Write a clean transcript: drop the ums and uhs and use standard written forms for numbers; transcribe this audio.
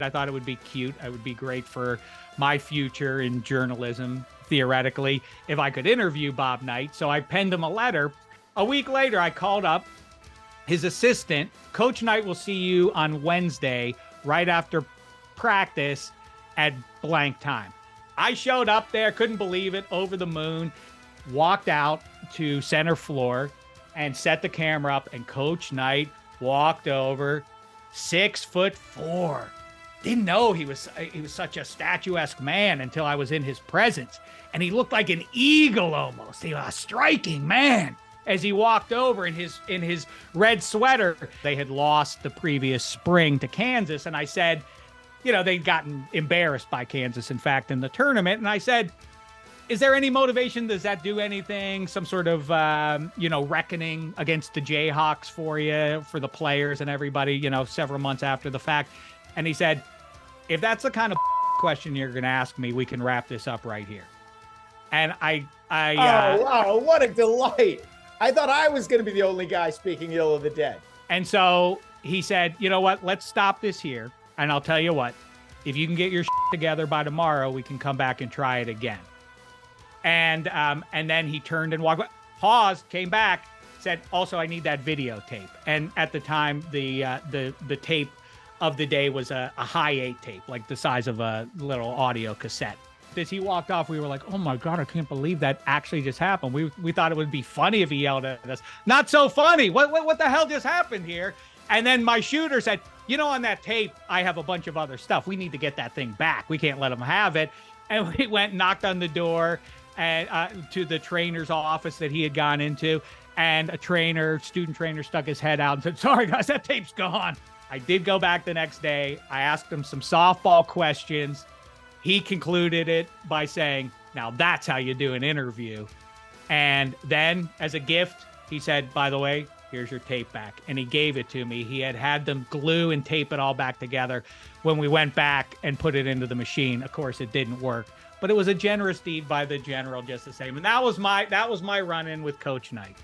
I thought it would be cute. It would be great for my future in journalism, theoretically, if I could interview Bob Knight. So I penned him a letter. A week later, I called up his assistant. Coach Knight will see you on Wednesday, right after practice at blank time. I showed up there, couldn't believe it, over the moon, walked out to center floor and set the camera up, and Coach Knight walked over, 6'4". Didn't know he was such a statuesque man until I was in his presence. And he looked like an eagle almost. He was a striking man as he walked over in his red sweater. They had lost the previous spring to Kansas. And I said, you know, they'd gotten embarrassed by Kansas, in fact, in the tournament. And I said, is there any motivation? Does that do anything? Some sort of, reckoning against the Jayhawks for you, for the players and everybody, several months after the fact? And he said, if that's the kind of question you're going to ask me, we can wrap this up right here. And wow, what a delight. I thought I was going to be the only guy speaking ill of the dead. And so he said, you know what, let's stop this here. And I'll tell you what, if you can get your together by tomorrow, we can come back and try it again. And then he turned and walked, paused, came back, said, also, I need that videotape. And at the time, the tape of the day was a high 8 tape, like the size of a little audio cassette. As he walked off, we were like, oh my God, I can't believe that actually just happened. We thought it would be funny if he yelled at us. Not so funny. What the hell just happened here? And then my shooter said, on that tape, I have a bunch of other stuff. We need to get that thing back. We can't let him have it. And we went and knocked on the door and to the trainer's office that he had gone into. And a student trainer stuck his head out and said, sorry, guys, that tape's gone. I did go back the next day. I asked him some softball questions. He concluded it by saying, now that's how you do an interview. And then as a gift, he said, by the way, here's your tape back. And he gave it to me. He had them glue and tape it all back together. When we went back and put it into the machine, of course, it didn't work. But it was a generous deed by the general just the same. And that was my run-in with Coach Knight.